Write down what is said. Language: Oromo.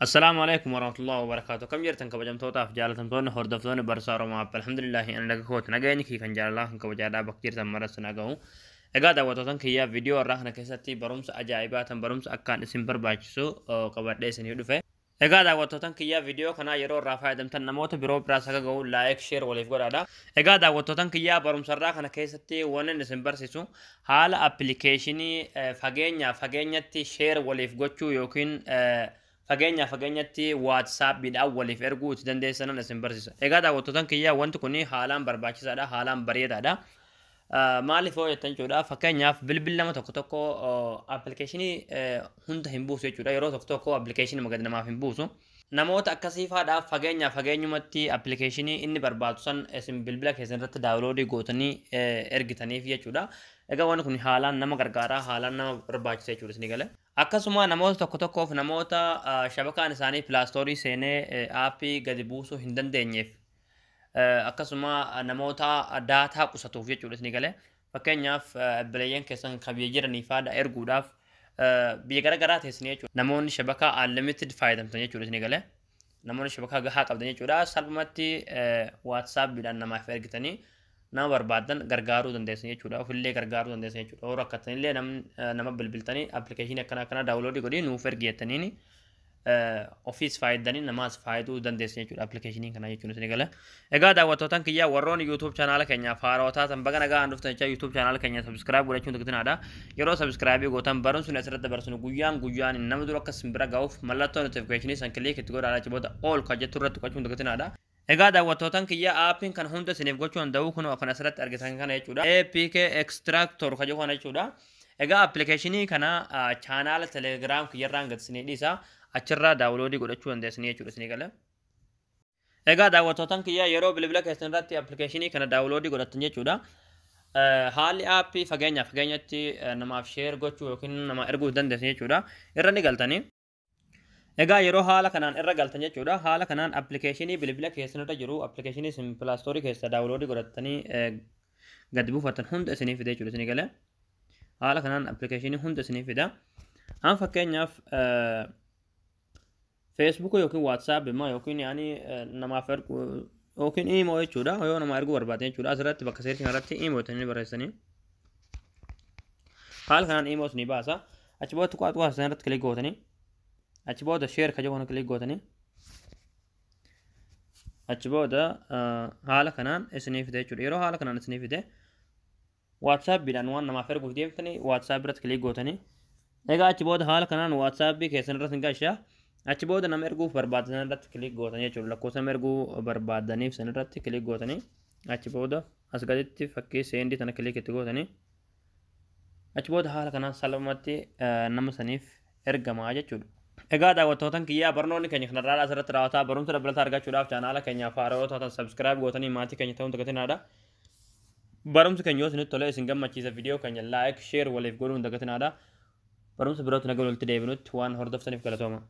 السلام عليكم ورحمة الله وبركاته. كم جرتن كبجمتوتا في جالتمتون هردفتون برسارو ما الحمد لله أنا لقيت نجاني كي كان جال الله كبجادا بكتير تمرة سنجاو. إجادا وتوتن كيا فيديو الرهن كيستي برمس أجايبات برمس أكان اسم برباجسو كبر ديس نيودفه. إجادا وتوتن كيا فيديو كنا يرو رافع دمتن نموت برو براسك جو لايك شير وليف قرادا. إجادا وتوتن كيا برمس الرهن كيستي ونن اسم برسيسو حال أبليكيشني فجينيا تي شير وليف قتشو يوكين fageenyatti waatsaappiidhaan waliif erguu itti dandeessanan isin barsiisa. Egaa daawwattoota kiyyaa wanti kun haalaan barbaachisaadha, haalaan bareedaadha. Maaliif yoo jettan jechuudha fakkeenyaaf bilbila tokko tokko appilikeeshinii hunda hin buusu jechuudha. Yeroo tokko tokko appilikeeshinii magad namaaf hin buusu. Namoota akkasiifaadhaaf fageenyumatti appilikeeshinii inni barbaadu san isin bilbila keessan irratti daawuloodii gootanii ergitaniif jechuudha. Egaa wanti kun haalaan nama gargaara, haalaan nama barbaachisa jechuudha isin gale. Akkasuma namoota tokko tokkoof namoota shabakaan isaanii pilaastorii seenee aappii gadi buusuu hin dandeenyeef akkasuma namoota daataa qusatuuf jechuudha isin gale. Fakkeenyaaf bileeyyan keessan kabiyya jiranii faada erguudhaaf biyya garagaraa teessanii jechuudha. Namoonni shabakaa unlimited fayyadamtan jechuudha isin gale. Namoonni shabakaa gahaa qabdan jechuudha. Salphumatti waatsaappiidhaan namaaf ergitanii nama barbaadan gargaaruu dandeessan jechuudha. Ofillee gargaaruu dandeessan jechuudha. Yoo rakkatanillee nama bilbiltanii appilikeeshinii akkana daawuloodii godhanii nuuf ergi jettaniini ofiis fayyadanii namaas fayyaduu dandeessan jechuudha appilikeeshinii kana jechuudha isin gala. Egaa daawwattootaan kiyyaa warroon YouTube channel keenyaaf haarawaa taatan baga nagaa dhuftan jecha YouTube channel keenya subscribe godhachuun dagatinadha. Yeroo subscribe gootan baruun sun asirratti dabarsinu guyyaan nama dura akka simbira ga'uuf mallattoo notificationii san click itti godhaa booda all kan jettu irratti tuqachuun dagatinadha. Egaa daawwattootaan kiyyaa aappiin kan hunda isiniif gochuu danda'u kun kan asirratti argitan kana jechuudha. APK Extractor kan jedhu jechuudha. Egaa appilikeeshinii kana chaanaala Telegram kiyyarraan gad isinii dhiisa. Achirraa daawuloodii godhachuu dandeessanii jechuudha isinii gala. Egaa daawwattootaan kiyyaa yeroo bilbila keessan irratti appilikeeshinii kana daawuloodii godhatan jechuudha. Haalli aappii fageenyatti namaaf sheer gochuu yookiin nama erguu dandeessan jechuudha. Irra ni galtanii. Egaa yeroo haala kanaan irra galtan jechuudha. Haala kanaan appilikeeshinii bilbila keessanirra jiru appilikeeshinii isin pilaastorii keessa daawuloodii godhatanii gadi buufatan hunda isinii fida jechuudha isinii gala. Haala kanaan appilikeeshinii hunda isinii fida. An fakkeenyaaf Facebook yookiin WhatsApp immoo yookiin yaani namaaf ergu yookiin email jechuudha. Yoo nama erguu barbaadan jechuudha. Asirratti bakka seertiin irratti email tanii barreessanii. Haala kanaan email isinii baasa. Achi booda tuqaa sanarratti kilik gootanii. Achi booda share kan jedhu kilik gootanii. Achi booda haala kanaan isinii fide jechuudha. Yeroo haala kanaan isinii fide WhatsAppidhaan waan namaaf erguuf deemtanii WhatsApp irratti kilik gootanii. Egaa achi booda haala kanaan WhatsApp keessan irratti hin gashaa. Achi booda nama erguuf barbaadan irratti kilik gootanii jechuudha. Lakkoofsa nama erguu barbaadaniif san irratti kilik gootanii. Achi booda as gaditti fakkii seendii tana kilik itti gootanii. Achi booda haala kanaan salphumatti nama saniif ergamaa jechuudha. Egaa daawwattootaan kiyyaa barnoonni keenya kanarraa asirratti raawwataa barumsa dabalataa argachuudhaaf chaanaala keenyaaf haarawaa taatan subscribe gootanii maatii keenya ta'uun dagatinaadha. Barumsi keenya yoo isinitti tole isin gammachiisa viidiyoo keenya like share waliif godhuun dagatinaadha. Barumsa birootti nagaa walitti deebinutti waan hordoftaniif galatooma.